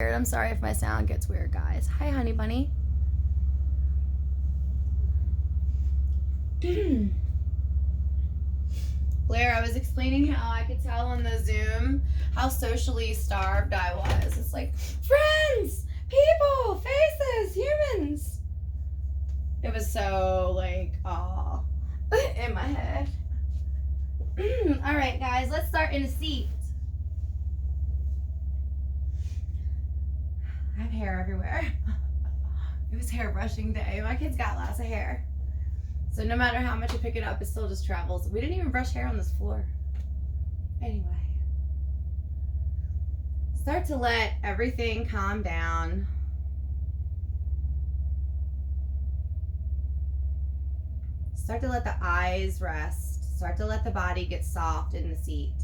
I'm sorry if my sound gets weird, guys. Hi, honey bunny. Blair, I was explaining how I could tell on the Zoom how socially starved I was. It's like, friends, people, faces, humans. It was so like, aw, in my head. All right, guys, let's start in a seat. I have hair everywhere. It was hair brushing day. My kids got lots of hair. So no matter how much you pick it up, it still just travels. We didn't even brush hair on this floor. Anyway. Start to let everything calm down. Start to let the eyes rest. Start to let the body get soft in the seat.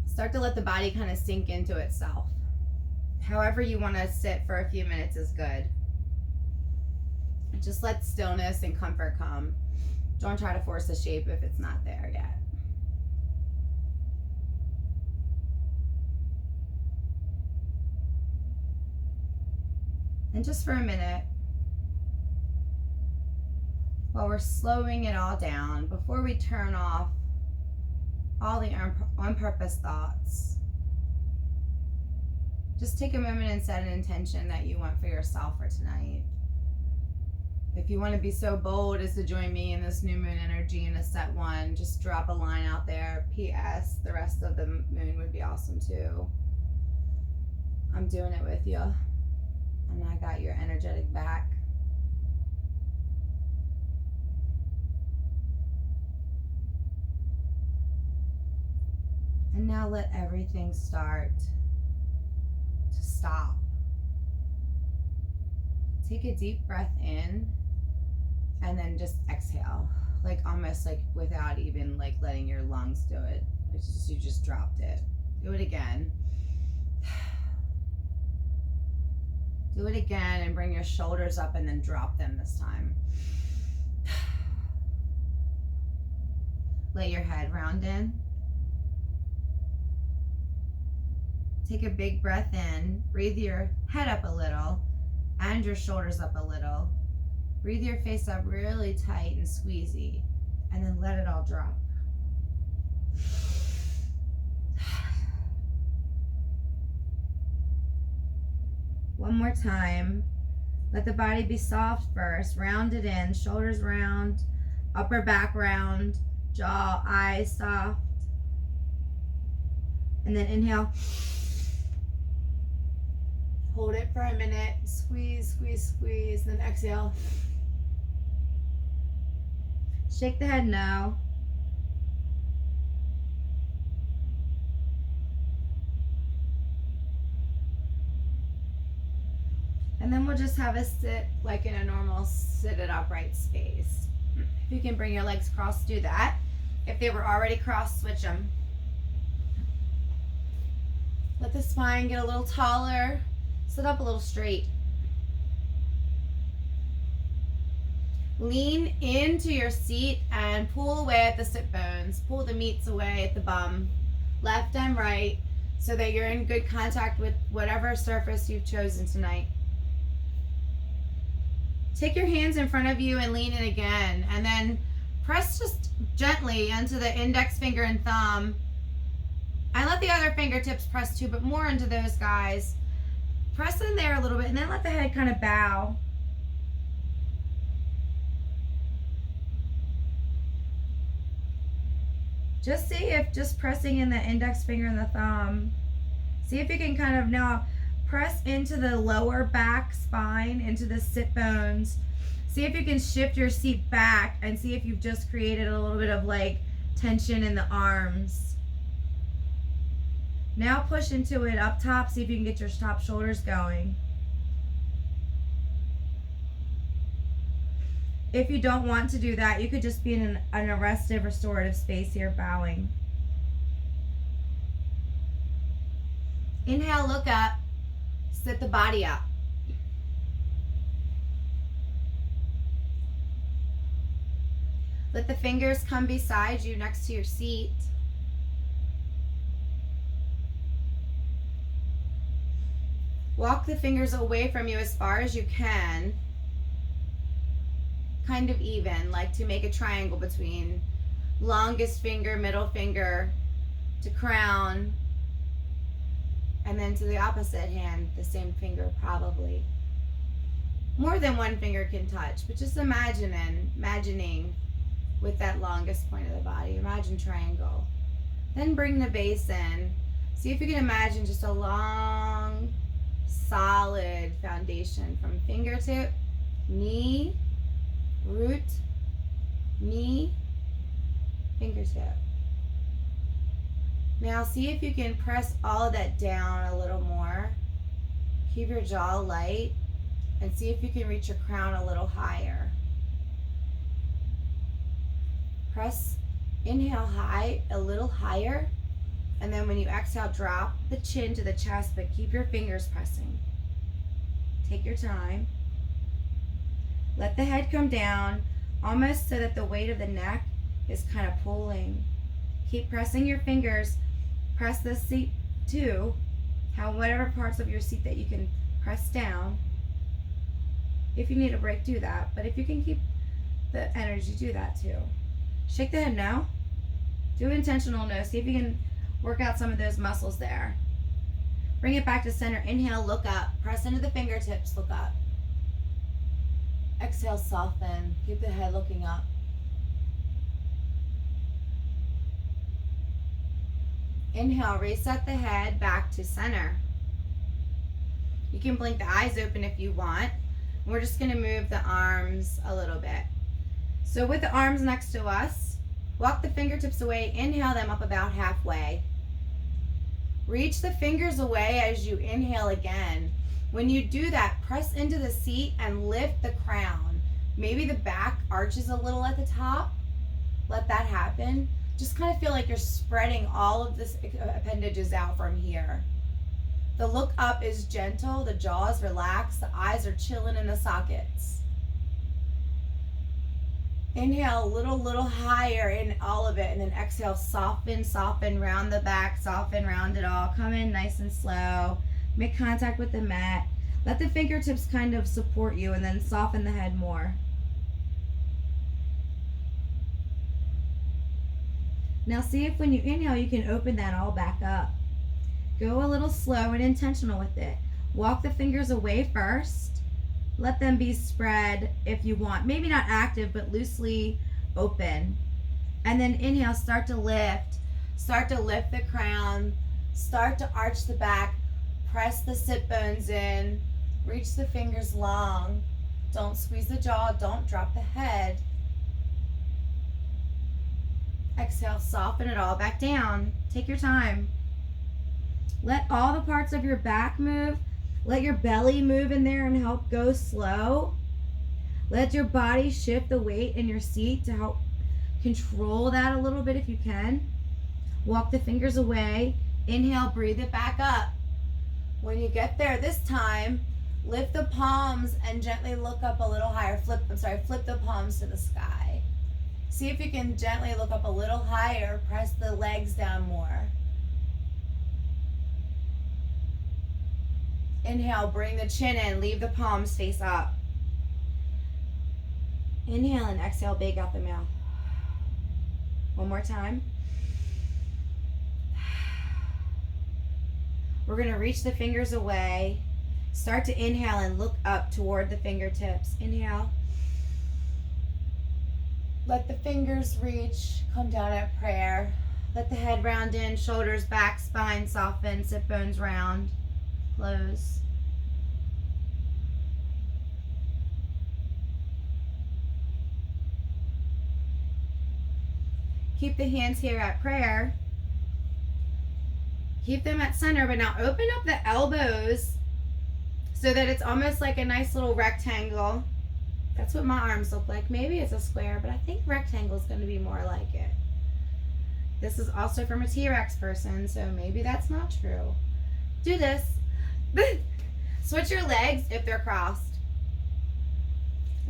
Start to let the body kind of sink into itself. However you want to sit for a few minutes is good. Just let stillness and comfort come. Don't try to force a shape if it's not there yet. And just for a minute, while we're slowing it all down, before we turn off all the on-purpose thoughts, just take a moment and set an intention that you want for yourself for tonight. If you want to be so bold as to join me in this new moon energy in a set one, just drop a line out there. P.S. The rest of the moon would be awesome too. I'm doing it with you. And I got your energetic back. And now let everything start to stop. Take a deep breath in and then just exhale, like almost like without even like letting your lungs do it. It's just, you just dropped it. Do it again. Do it again and bring your shoulders up and then drop them this time. Let your head round in. Take a big breath in, breathe your head up a little and your shoulders up a little. Breathe your face up really tight and squeezy, and then let it all drop. One more time. Let the body be soft first. Round it in, shoulders round, upper back round, jaw, eyes soft. And then inhale. Hold it for a minute. Squeeze, squeeze, squeeze. Then exhale. Shake the head no. And then we'll just have a sit like in a normal seated upright space. If you can bring your legs crossed, do that. If they were already crossed, switch them. Let the spine get a little taller. Sit up a little straight. Lean into your seat and pull away at the sit bones. Pull the meats away at the bum, left and right, so that you're in good contact with whatever surface you've chosen tonight. Take your hands in front of you and lean in again, and then press just gently into the index finger and thumb. And let the other fingertips press too, but more into those guys. Press in there a little bit and then let the head kind of bow. Just see if just pressing in the index finger and the thumb, see if you can kind of now press into the lower back spine, into the sit bones. See if you can shift your seat back and see if you've just created a little bit of like tension in the arms. Now push into it up top. See if you can get your top shoulders going. If you don't want to do that, you could just be in an arrestive, restorative space here, bowing. Inhale, look up. Sit the body up. Let the fingers come beside you next to your seat. Walk the fingers away from you as far as you can, kind of even, like to make a triangle between longest finger, middle finger to crown, and then to the opposite hand, the same finger probably. More than one finger can touch, but just imagining with that longest point of the body. Imagine triangle. Then bring the base in. See if you can imagine just a long, solid foundation from fingertip, knee, root, knee, fingertip. Now see if you can press all of that down a little more. Keep your jaw light and see if you can reach your crown a little higher. Press, inhale high, a little higher, and then when you exhale, drop the chin to the chest, but keep your fingers pressing. Take your time. Let the head come down, almost so that the weight of the neck is kind of pulling. Keep pressing your fingers. Press the seat too, whatever parts of your seat that you can press down. If you need a break, do that. But if you can keep the energy, do that too. Shake the head no. Do intentional no. See if you can work out some of those muscles there. Bring it back to center. Inhale, look up. Press into the fingertips, look up. Exhale, soften. Keep the head looking up. Inhale, reset the head back to center. You can blink the eyes open if you want. We're just going to move the arms a little bit. So with the arms next to us, walk the fingertips away. Inhale them up about halfway. Reach the fingers away as you inhale again. When you do that, press into the seat and lift the crown. Maybe the back arches a little at the top. Let that happen. Just kind of feel like you're spreading all of this appendages out from here. The look up is gentle, the jaw is relaxed, the eyes are chilling in the sockets. Inhale a little higher in all of it, and then exhale, soften, round the back, soften, round it all. Come in nice and slow. Make contact with the mat. Let the fingertips kind of support you, and then soften the head more. Now see if when you inhale, you can open that all back up. Go a little slow and intentional with it. Walk the fingers away first. Let them be spread if you want. Maybe not active, but loosely open. And then inhale, start to lift. Start to lift the crown. Start to arch the back. Press the sit bones in. Reach the fingers long. Don't squeeze the jaw. Don't drop the head. Exhale, soften it all back down. Take your time. Let all the parts of your back move. Let your belly move in there and help go slow. Let your body shift the weight in your seat to help control that a little bit if you can. Walk the fingers away. Inhale, breathe it back up. When you get there this time, lift the palms and gently look up a little higher. Flip the palms to the sky. See if you can gently look up a little higher. Press the legs down more. Inhale, bring the chin in. Leave the palms face up. Inhale and exhale, big out the mouth. One more time. We're going to reach the fingers away. Start to inhale and look up toward the fingertips. Inhale. Let the fingers reach, come down at prayer. Let the head round in, shoulders back, spine soften, sit bones round, close. Keep the hands here at prayer. Keep them at center, but now open up the elbows so that it's almost like a nice little rectangle. That's what my arms look like. Maybe it's a square, but I think rectangle is going to be more like it. This is also from a T-Rex person, so maybe that's not true. Do this. Switch your legs if they're crossed.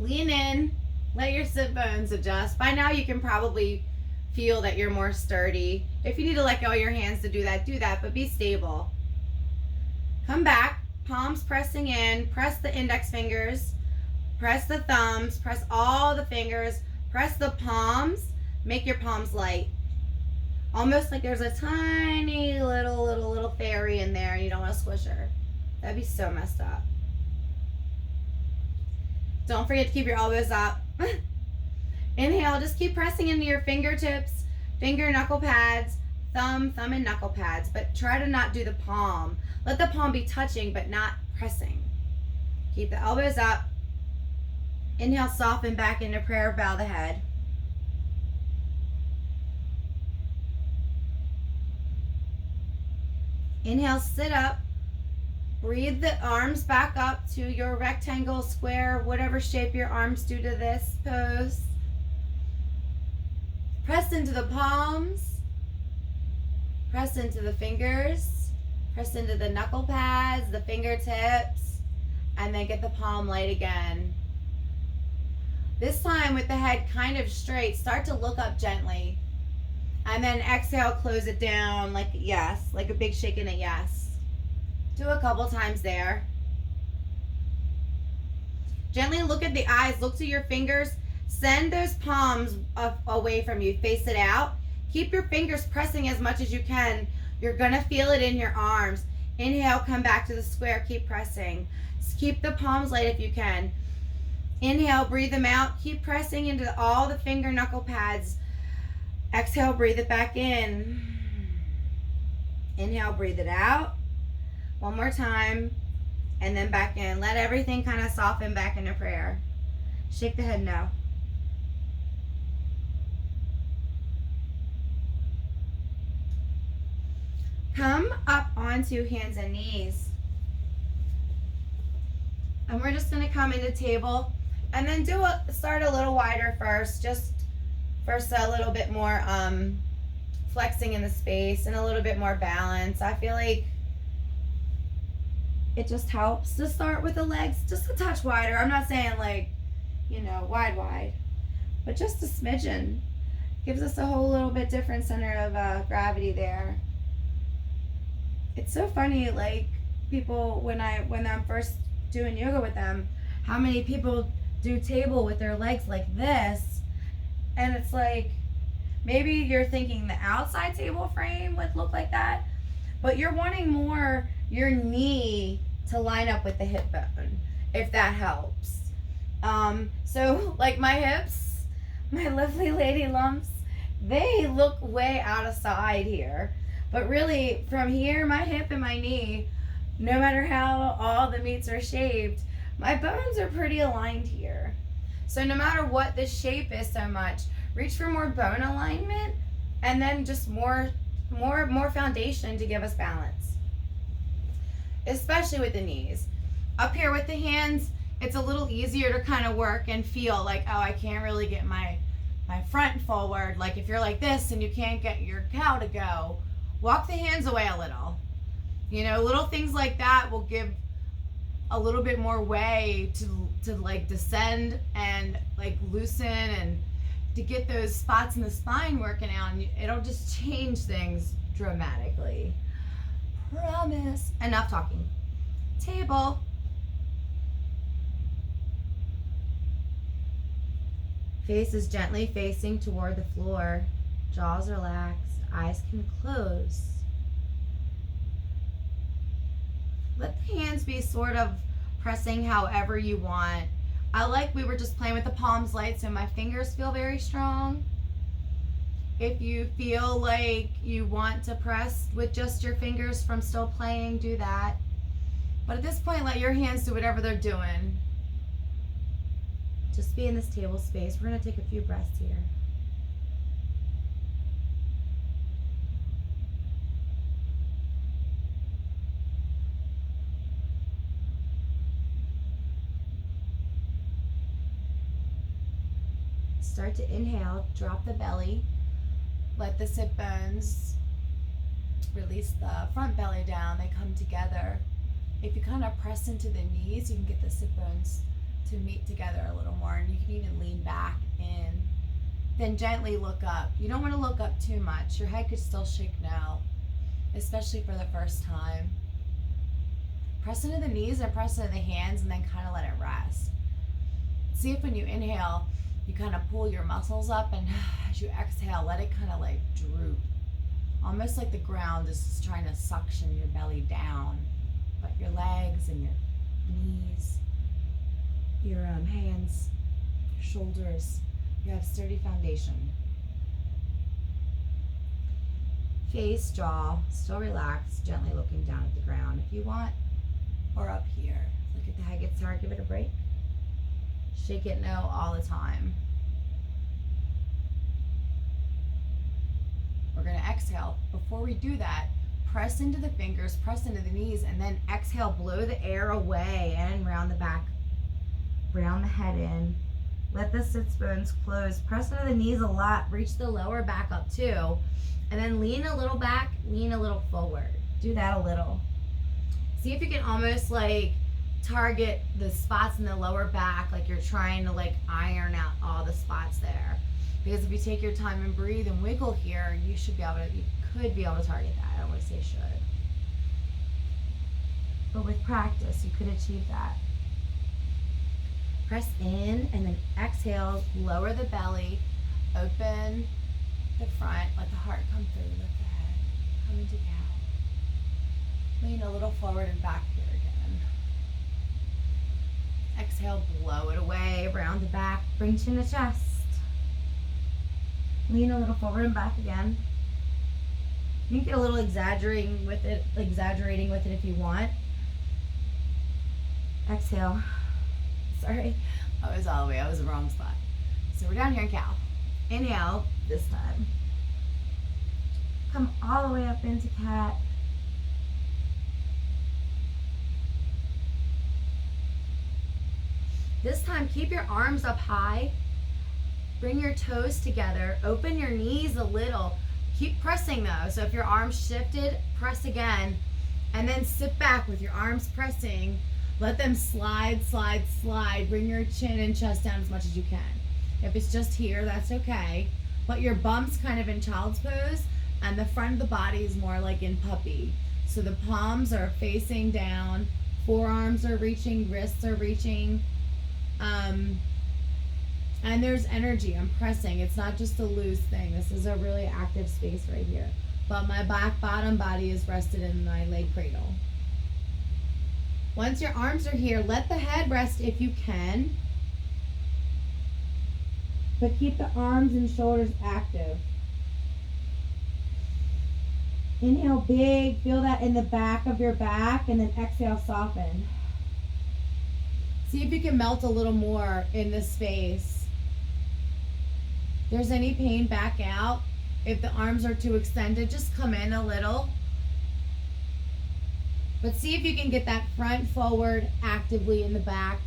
Lean in. Let your sit bones adjust. By now you can probably feel that you're more sturdy. If you need to let go of your hands to do that, but be stable. Come back. palms pressing in. Press the index fingers. Press the thumbs. Press all the fingers. Press the palms. Make your palms light. Almost like there's a tiny little fairy in there and you don't want to squish her. That'd be so messed up. Don't forget to keep your elbows up. Inhale, just keep pressing into your fingertips, finger knuckle pads, thumb and knuckle pads, but try to not do the palm. Let the palm be touching, but not pressing. Keep the elbows up. Inhale, soften back into prayer, bow the head. Inhale, sit up. Breathe the arms back up to your rectangle, square, whatever shape your arms do to this pose. Press into the palms. Press into the fingers. Press into the knuckle pads, the fingertips, and then get the palm light again. This time with the head kind of straight, start to look up gently. And then exhale, close it down like a yes, like a big shake and a yes. Do a couple times there. Gently look at the eyes, look to your fingers. Send those palms away from you, face it out. Keep your fingers pressing as much as you can. You're gonna feel it in your arms. Inhale, come back to the square, keep pressing. Keep the palms light if you can. Inhale, breathe them out. Keep pressing into all the finger knuckle pads. Exhale, breathe it back in. Inhale, breathe it out. One more time. And then back in. Let everything kind of soften back into prayer. Shake the head no. Come up onto hands and knees. And we're just going to come into table. And then start a little wider first. Just first a little bit more flexing in the space and a little bit more balance. I feel like it just helps to start with the legs just a touch wider. I'm not saying like, you know, wide, but just a smidgen. Gives us a whole little bit different center of gravity there. It's so funny, like people, when I'm first doing yoga with them, how many people do table with their legs like this. And it's like, maybe you're thinking the outside table frame would look like that, but you're wanting more your knee to line up with the hip bone, if that helps. So like my hips, my lovely lady lumps, they look way out of side here. But really from here, my hip and my knee, no matter how all the meats are shaped, my bones are pretty aligned here. So no matter what the shape is so much, reach for more bone alignment and then just more foundation to give us balance. Especially with the knees. Up here with the hands, it's a little easier to kind of work and feel like, oh, I can't really get my front forward. Like if you're like this and you can't get your cow to go, walk the hands away a little. You know, little things like that will give a little bit more way to like descend and like loosen and to get those spots in the spine working out, and it'll just change things dramatically. Promise. Enough talking. Table. Face is gently facing toward the floor. Jaws relaxed. Eyes can close. Let the hands be sort of pressing however you want. I like we were just playing with the palms light, so my fingers feel very strong. If you feel like you want to press with just your fingers from still playing, do that. But at this point, let your hands do whatever they're doing. Just be in this table space. We're going to take a few breaths here. Start to inhale, drop the belly, let the sit bones release the front belly down, they come together. If you kind of press into the knees, you can get the sit bones to meet together a little more, and you can even lean back in. Then gently look up. You don't want to look up too much. Your head could still shake now, especially for the first time. Press into the knees and press into the hands, and then kind of let it rest. See if when you inhale, you kind of pull your muscles up, and as you exhale, let it kind of like droop. Almost like the ground is trying to suction your belly down. But your legs and your knees, your hands, your shoulders, you have sturdy foundation. Face, jaw, still relaxed, gently looking down at the ground if you want, or up here. Look at the head gets hard, give it a break. Shake it no all the time. We're going to exhale. Before we do that, press into the fingers, press into the knees, and then exhale, blow the air away and round the back, round the head in. Let the sits bones close. Press into the knees a lot. Reach the lower back up too. And then lean a little back, lean a little forward. Do that a little. See if you can almost like target the spots in the lower back, like you're trying to like iron out all the spots there. Because if you take your time and breathe and wiggle here, you could be able to target that. I don't want to say should. But with practice, you could achieve that. Press in and then exhale, lower the belly, open the front, let the heart come through, lift the head, come into cow. Lean a little forward and back here again. Exhale, blow it away, round the back, bring chin to chest. Lean a little forward and back again. You can get a little exaggerating with it if you want. Exhale. Sorry, I was all the way, I was the wrong spot. So we're down here in cow. Inhale this time. Come all the way up into cat. This time, keep your arms up high. Bring your toes together. Open your knees a little. Keep pressing though. So if your arms shifted, press again. And then sit back with your arms pressing. Let them slide, slide, slide. Bring your chin and chest down as much as you can. If it's just here, that's okay. But your bum's kind of in child's pose, and the front of the body is more like in puppy. So the palms are facing down, forearms are reaching, wrists are reaching. And there's energy. I'm pressing. It's not just a loose thing. This is a really active space right here. But my back bottom body is rested in my leg cradle. Once your arms are here, let the head rest if you can. But keep the arms and shoulders active. Inhale big, feel that in the back of your back, and then exhale, soften. See if you can melt a little more in this space. If there's any pain, back out. If the arms are too extended, just come in a little. But see if you can get that front forward actively in the back,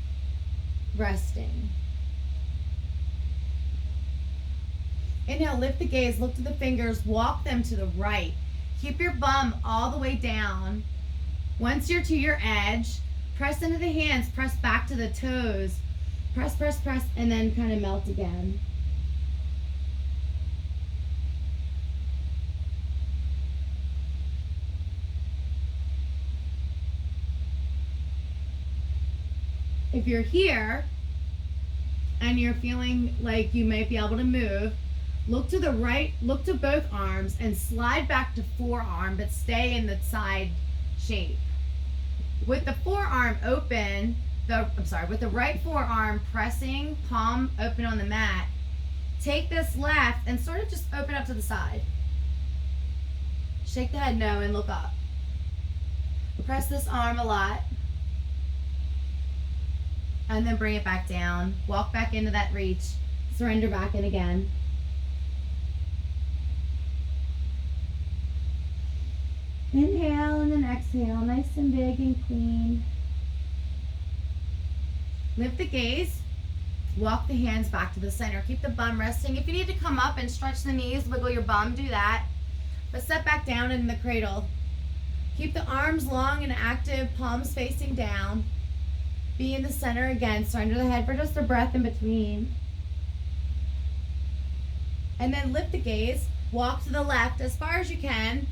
resting. Inhale, lift the gaze, look to the fingers, walk them to the right. Keep your bum all the way down. Once you're to your edge, press into the hands, press back to the toes. Press, press, press, and then kind of melt again. If you're here and you're feeling like you might be able to move, look to the right, look to both arms and slide back to forearm, but stay in the side shape. With the forearm open, with the right forearm pressing, palm open on the mat, take this left and sort of just open up to the side. Shake the head no and look up. Press this arm a lot. And then bring it back down. Walk back into that reach. Surrender back in again. Inhale and then exhale. Nice and big and clean. Lift the gaze. Walk the hands back to the center. Keep the bum resting. If you need to come up and stretch the knees, wiggle your bum, do that. But set back down in the cradle. Keep the arms long and active, palms facing down. Be in the center again. Surrender the head for just a breath in between. And then lift the gaze. Walk to the left as far as you can.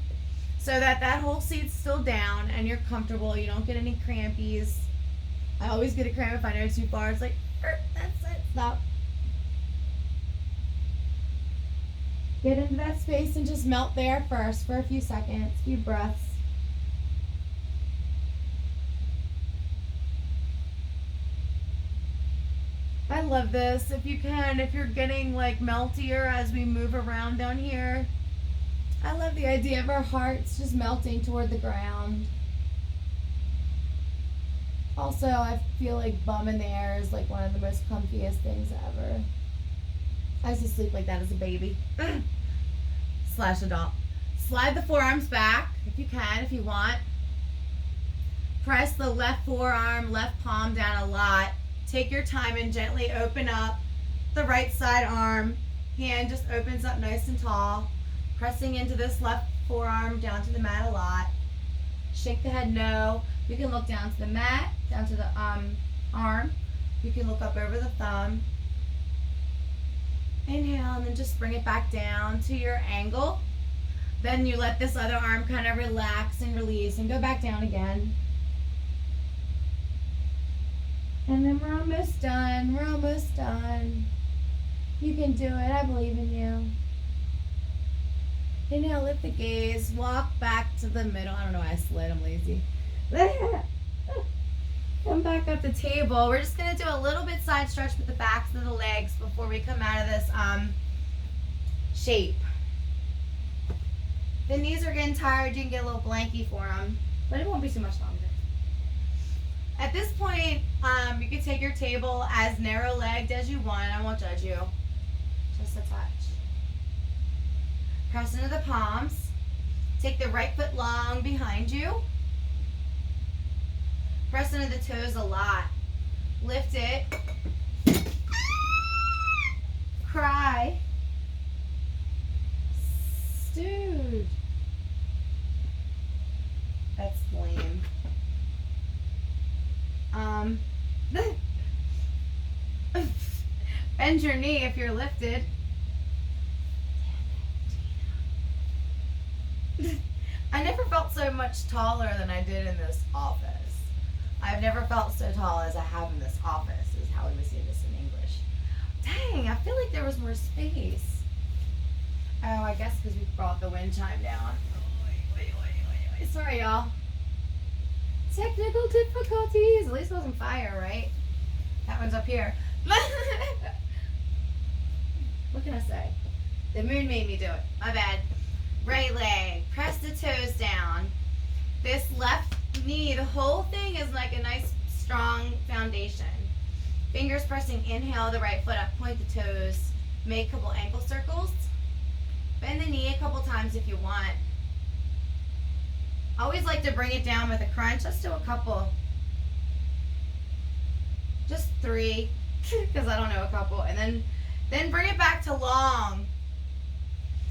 so that that whole seat's still down and you're comfortable. You don't get any crampies. I always get a cramp if I know too far. It's like, that's it, stop. Get into that space and just melt there first for a few seconds, few breaths. I love this. If you can, if you're getting like meltier as we move around down here, I love the idea of our hearts just melting toward the ground. Also, I feel like bum in the air is like one of the most comfiest things ever. I used to sleep like that as a baby. Slash adult. Slide the forearms back if you can, if you want. Press the left forearm, left palm down a lot. Take your time and gently open up the right side arm. Hand just opens up nice and tall. Pressing into this left forearm down to the mat a lot. Shake the head no. You can look down to the mat, down to the arm. You can look up over the thumb. Inhale and then just bring it back down to your angle. Then you let this other arm kind of relax and release and go back down again. And then we're almost done. We're almost done. You can do it. I believe in you. Inhale, lift the gaze. Walk back to the middle. I don't know why I slid. I'm lazy. Come back up the table. We're just going to do a little bit side stretch with the backs of the legs before we come out of this shape. The knees are getting tired. You can get a little blanky for them, but it won't be too much longer. At this point, you can take your table as narrow-legged as you want. I won't judge you. Just a touch. Press into the palms. Take the right foot long behind you. Press into the toes a lot. Lift it. Cry. Dude. That's lame. Bend your knee if you're lifted. I never felt so much taller than I did in this office. I've never felt so tall as I have in this office, is how we would say this in English. Dang, I feel like there was more space. Oh, I guess because we brought the wind chime down. Sorry, y'all. Technical difficulties. At least it wasn't fire, right? That one's up here. What can I say? The moon made me do it. My bad. Right leg. Press the toes down. This left knee, the whole thing is like a nice, strong foundation. Fingers pressing. Inhale the right foot up. Point the toes. Make a couple ankle circles. Bend the knee a couple times if you want. I always like to bring it down with a crunch. Let's do a couple. Just 3, because I don't know a couple. And then bring it back to long.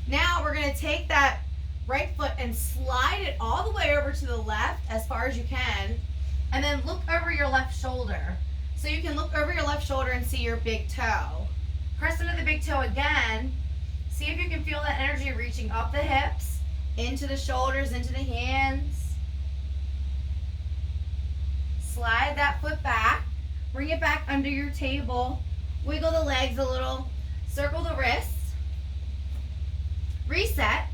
Now we're going to take that right foot and slide it all the way over to the left as far as you can. And then look over your left shoulder. So you can look over your left shoulder and see your big toe. Press into the big toe again. See if you can feel that energy reaching up the hips, into the shoulders, into the hands. Slide that foot back. Bring it back under your table. Wiggle the legs a little. Circle the wrists. Reset.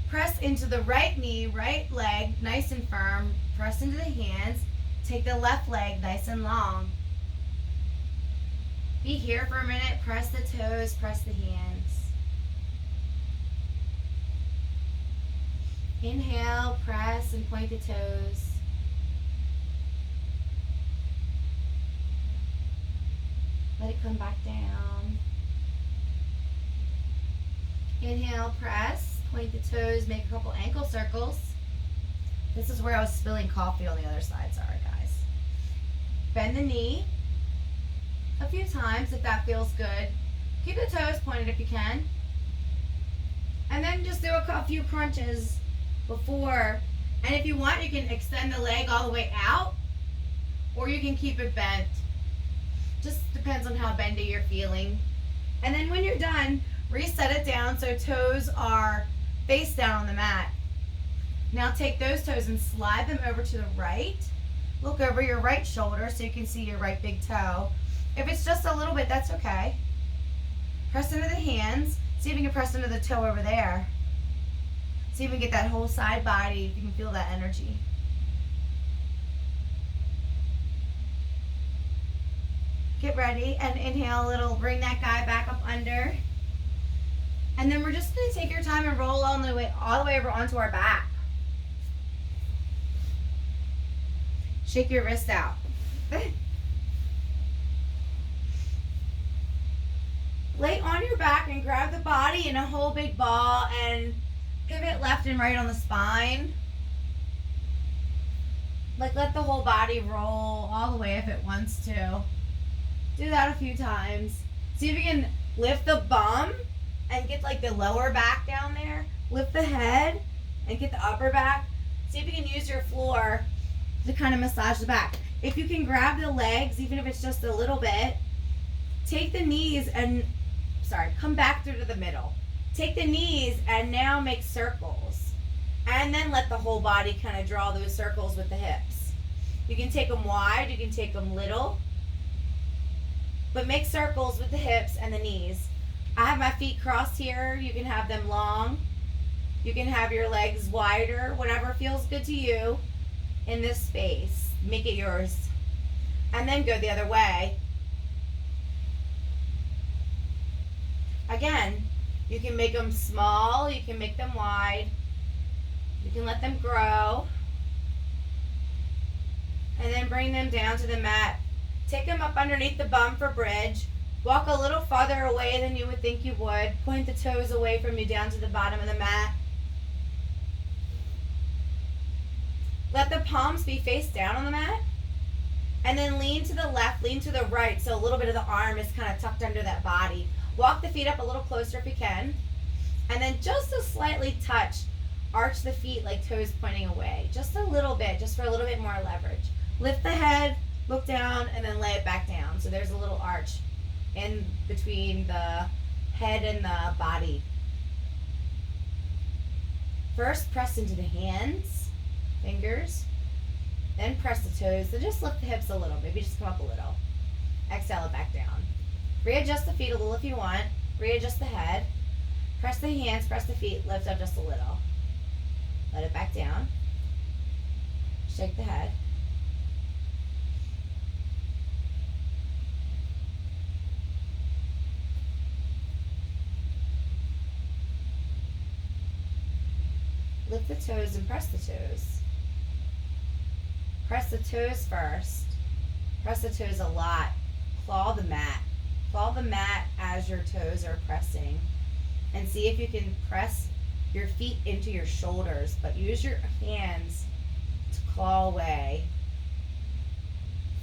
Press into the right knee, right leg, nice and firm. Press into the hands. Take the left leg nice and long. Be here for a minute. Press the toes, press the hands. Inhale, press and point the toes. Let it come back down. Inhale, press, point the toes, make a couple ankle circles. This is where I was spilling coffee on the other side, sorry guys. Bend the knee a few times if that feels good. Keep the toes pointed if you can. And then just do a few crunches before. And if you want, you can extend the leg all the way out, or you can keep it bent. Just depends on how bendy you're feeling. And then when you're done, reset it down so toes are face down on the mat. Now take those toes and slide them over to the right. Look over your right shoulder so you can see your right big toe. If it's just a little bit, that's okay. Press into the hands. See if you can press into the toe over there. See if you can get that whole side body, if you can feel that energy. Get ready and inhale a little, bring that guy back up under. And then we're just gonna take your time and roll all the way over onto our back. Shake your wrist out. Lay on your back and grab the body in a whole big ball and pivot left and right on the spine. Like let the whole body roll all the way if it wants to. Do that a few times. See if you can lift the bum and get like the lower back down there. Lift the head and get the upper back. See if you can use your floor to kind of massage the back. If you can grab the legs, even if it's just a little bit, take the knees and, come back through to the middle. Take the knees and now make circles. And then let the whole body kind of draw those circles with the hips. You can take them wide, you can take them little, but make circles with the hips and the knees. I have my feet crossed here. You can have them long. You can have your legs wider, whatever feels good to you in this space. Make it yours. And then go the other way. Again, you can make them small, you can make them wide, you can let them grow, and then bring them down to the mat. Take them up underneath the bum for bridge. Walk a little farther away than you would think you would. Point the toes away from you down to the bottom of the mat. Let the palms be face down on the mat. And then lean to the left, lean to the right, so a little bit of the arm is kind of tucked under that body. Walk the feet up a little closer if you can. And then just to slightly touch, arch the feet like toes pointing away. Just a little bit, just for a little bit more leverage. Lift the head, look down, and then lay it back down. So there's a little arch in between the head and the body. First, press into the hands, fingers, then press the toes. Then just lift the hips a little, maybe just come up a little. Exhale it back down. Readjust the feet a little if you want. Readjust the head. Press the hands, press the feet, lift up just a little. Let it back down. Shake the head. Lift the toes and press the toes. Press the toes first. Press the toes a lot. Claw the mat. Claw the mat as your toes are pressing. And see if you can press your feet into your shoulders, but use your hands to claw away.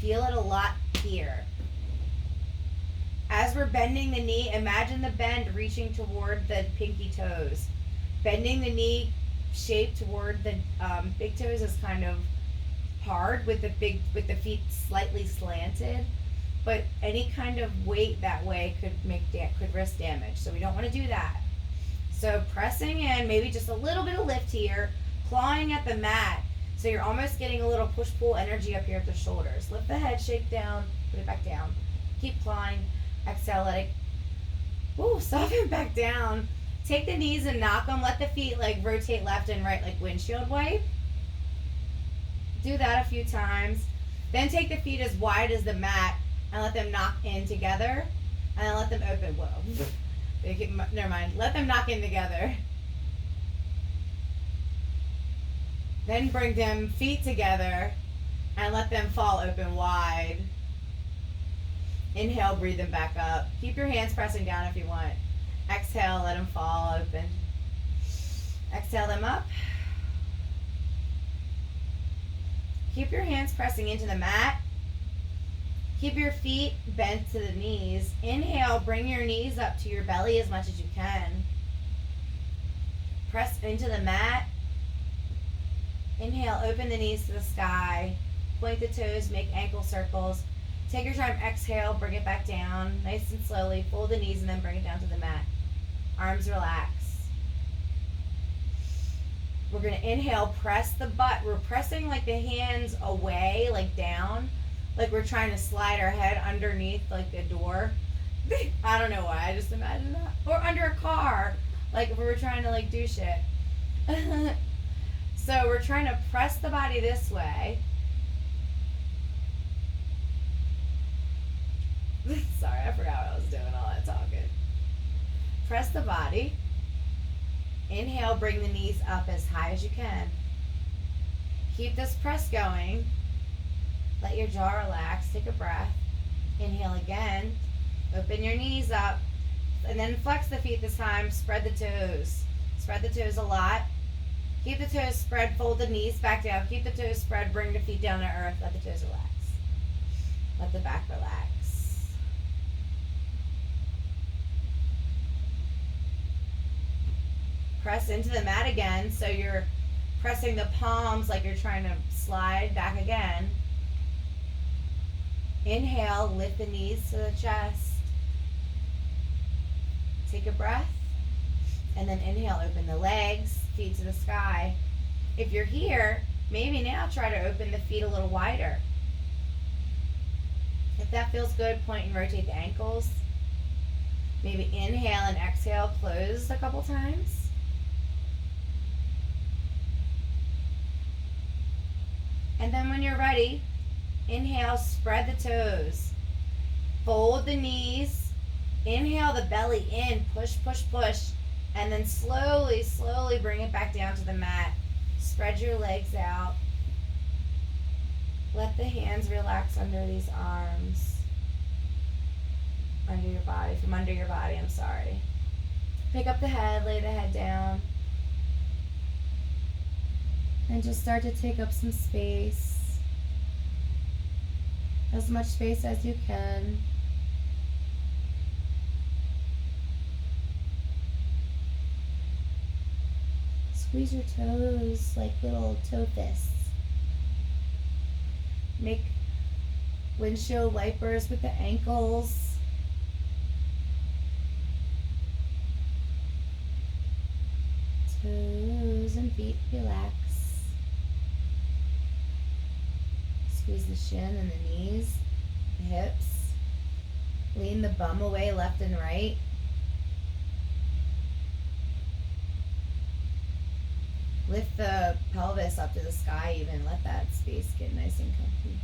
Feel it a lot here. As we're bending the knee, imagine the bend reaching toward the pinky toes. Bending the knee shape toward the big toes is kind of hard with the feet slightly slanted, but any kind of weight that way could risk damage. So we don't want to do that. So pressing in, maybe just a little bit of lift here, clawing at the mat. So you're almost getting a little push-pull energy up here at the shoulders. Lift the head, shake down, put it back down. Keep clawing. Exhale, let it, soften back down. Take the knees and knock them. Let the feet like rotate left and right like windshield wipe. Do that a few times. Then take the feet as wide as the mat and let them knock in together. And then let them open. Whoa. Never mind. Let them knock in together. Then bring them feet together and let them fall open wide. Inhale, breathe them back up. Keep your hands pressing down if you want. Exhale, let them fall open. Exhale them up. Keep your hands pressing into the mat. Keep your feet bent to the knees. Inhale, bring your knees up to your belly as much as you can. Press into the mat. Inhale, open the knees to the sky. Point the toes, make ankle circles. Take your time, exhale, bring it back down. Nice and slowly, fold the knees and then bring it down to the mat. Arms relax. We're going to inhale, press the butt. We're pressing like the hands away, like down, like we're trying to slide our head underneath like the door. I don't know why, I just imagine that. Or under a car, like if we were trying to like do shit. So we're trying to press the body this way. Sorry, I forgot what I was doing, all that talking. Press the body. Inhale, bring the knees up as high as you can. Keep this press going. Let your jaw relax. Take a breath. Inhale again. Open your knees up. And then flex the feet this time. Spread the toes. Spread the toes a lot. Keep the toes spread. Fold the knees back down. Keep the toes spread. Bring the feet down to earth. Let the toes relax. Let the back relax. Press into the mat again. So you're pressing the palms like you're trying to slide back again. Inhale, lift the knees to the chest. Take a breath. And then inhale, open the legs, feet to the sky. If you're here, maybe now try to open the feet a little wider. If that feels good, point and rotate the ankles. Maybe inhale and exhale, close a couple times. And then when you're ready, inhale, spread the toes. Fold the knees. Inhale the belly in, push, push, push. And then slowly, slowly bring it back down to the mat. Spread your legs out. Let the hands relax under these arms. Under your body, from under your body, I'm sorry. Pick up the head, lay the head down. And just start to take up some space. As much space as you can. Squeeze your toes like little toe fists. Make windshield wipers with the ankles. Toes and feet relax. Squeeze the shin and the knees, the hips. Lean the bum away left and right. Lift the pelvis up to the sky even. Let that space get nice and comfy.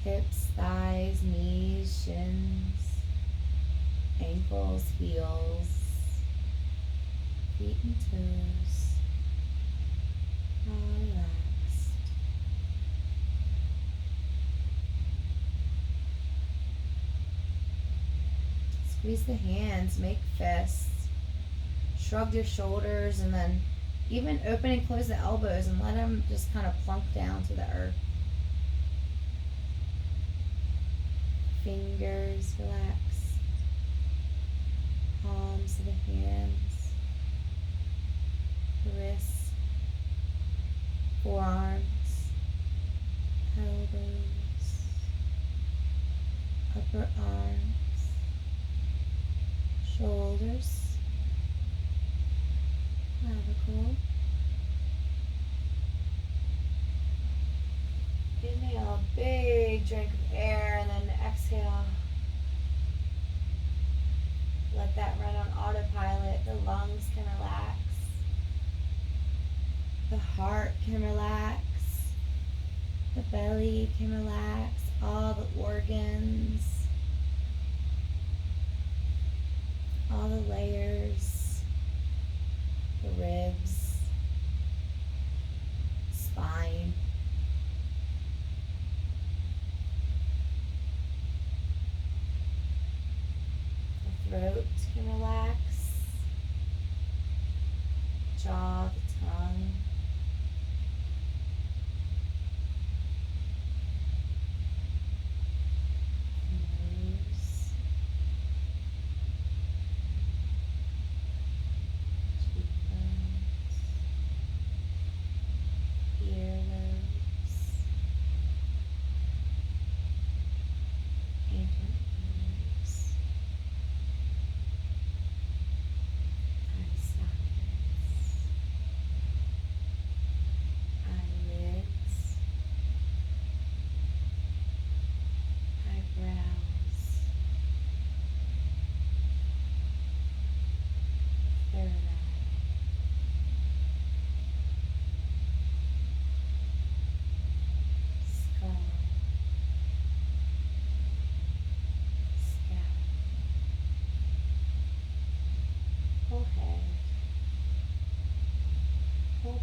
Hips, thighs, knees, shins, ankles, heels, feet and toes. All relaxed. Squeeze the hands, make fists. Shrug your shoulders and then even open and close the elbows and let them just kind of plunk down to the earth. Fingers relax. Palms of the hands. Wrists. Forearms. Elbows. Upper arms. Shoulders. Clavicle. Inhale, big drink of air, and then exhale. Let that run on autopilot. The lungs can relax. The heart can relax. The belly can relax. All the organs. All the layers. The ribs, spine, the throat can relax, jaw, the tongue, nose,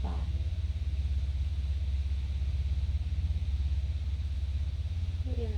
body. Relax.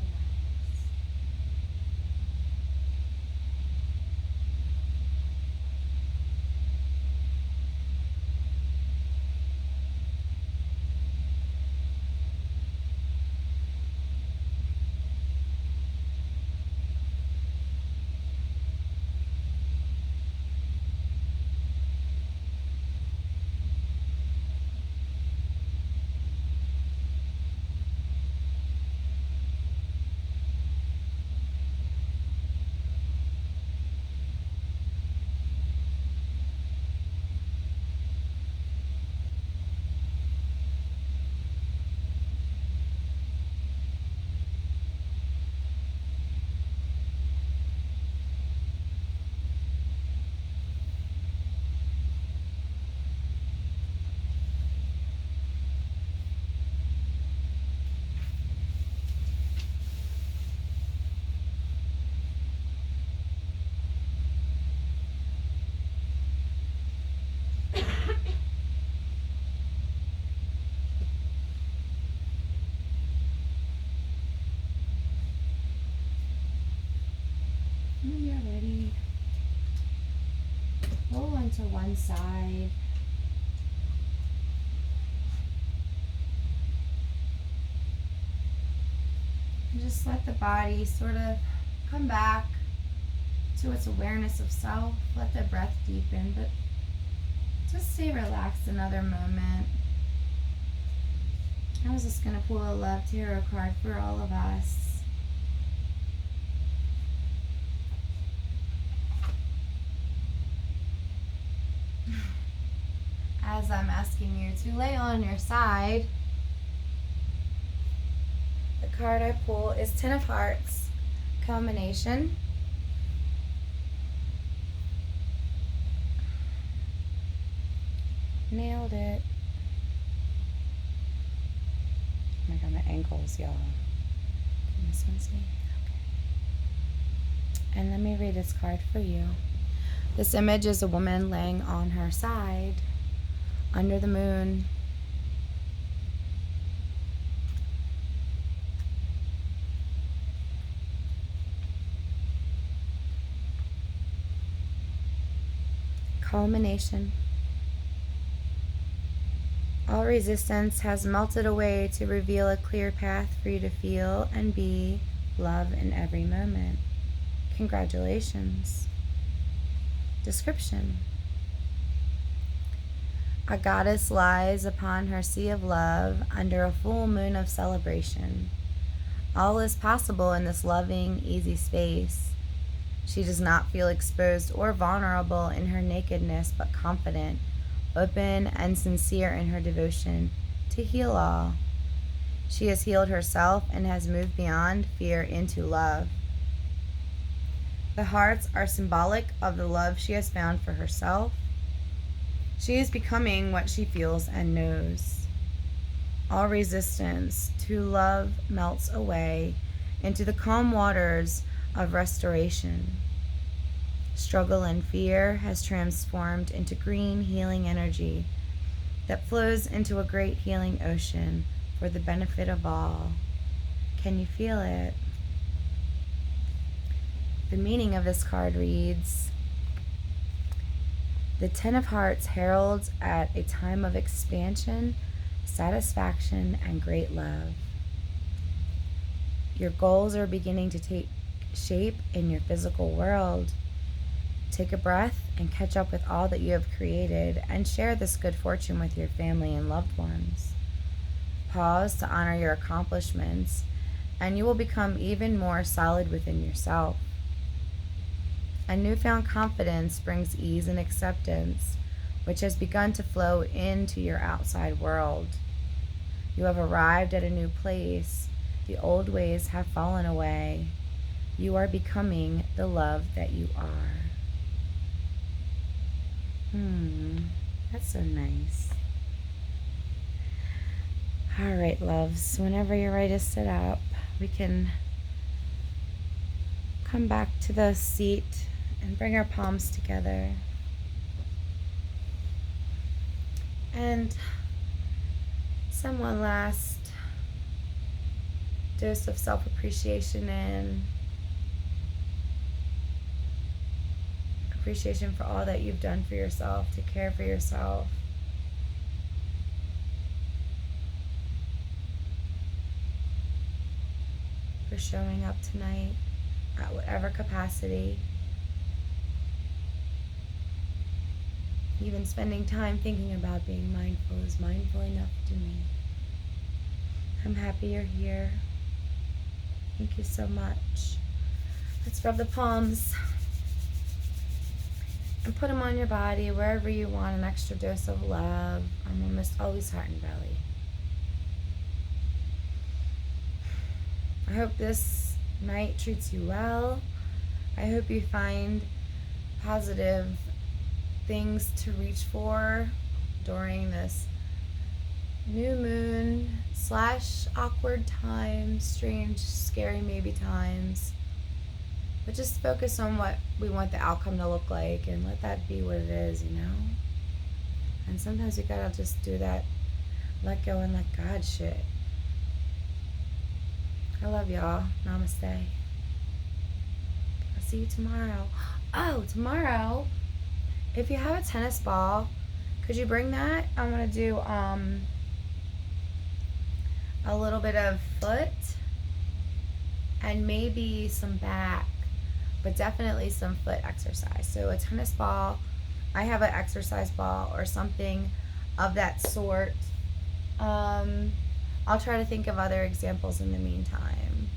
When you're ready, roll onto one side. And just let the body sort of come back to its awareness of self. Let the breath deepen, but just stay relaxed another moment. I was just going to pull a love tarot card for all of us. As I'm asking you to lay on your side, the card I pull is Ten of Hearts, combination. Nailed it. Oh my God, my ankles, y'all. Can this one see? Okay. And let me read this card for you. This image is a woman laying on her side under the moon. Culmination. All resistance has melted away to reveal a clear path for you to feel and be love in every moment. Congratulations. Description. A goddess lies upon her sea of love under a full moon of celebration. All is possible in this loving, easy space. She does not feel exposed or vulnerable in her nakedness, but confident, open, and sincere in her devotion to heal all. She has healed herself and has moved beyond fear into love. The hearts are symbolic of the love she has found for herself. She is becoming what she feels and knows. All resistance to love melts away into the calm waters of restoration. Struggle and fear has transformed into green healing energy that flows into a great healing ocean for the benefit of all. Can you feel it? The meaning of this card reads, the Ten of Hearts heralds at a time of expansion, satisfaction, and great love. Your goals are beginning to take shape in your physical world. Take a breath and catch up with all that you have created and share this good fortune with your family and loved ones. Pause to honor your accomplishments, and you will become even more solid within yourself. A newfound confidence brings ease and acceptance, which has begun to flow into your outside world. You have arrived at a new place. The old ways have fallen away. You are becoming the love that you are. That's so nice. All right, loves, whenever you're ready to sit up, we can come back to the seat and bring our palms together. And one last dose of self-appreciation in. Appreciation for all that you've done for yourself, to care for yourself. For showing up tonight at whatever capacity. Even spending time thinking about being mindful is mindful enough to me. I'm happy you're here. Thank you so much. Let's rub the palms and put them on your body wherever you want. An extra dose of love. I'm almost always heart and belly. I hope this night treats you well. I hope you find positive things to reach for during this new moon / awkward times, strange, scary maybe times. But just focus on what we want the outcome to look like and let that be what it is, you know? And sometimes you gotta just do that let go and let God shit. I love y'all. Namaste. I'll see you tomorrow. Oh, tomorrow, if you have a tennis ball, could you bring that? I'm gonna do a little bit of foot and maybe some back, but definitely some foot exercise. So a tennis ball, I have an exercise ball or something of that sort. I'll try to think of other examples in the meantime.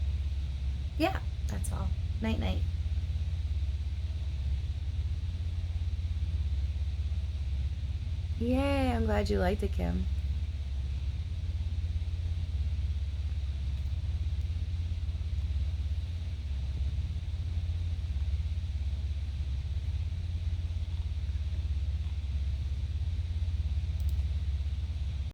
Yeah, that's all. Night, night. Yay, I'm glad you liked it, Kim.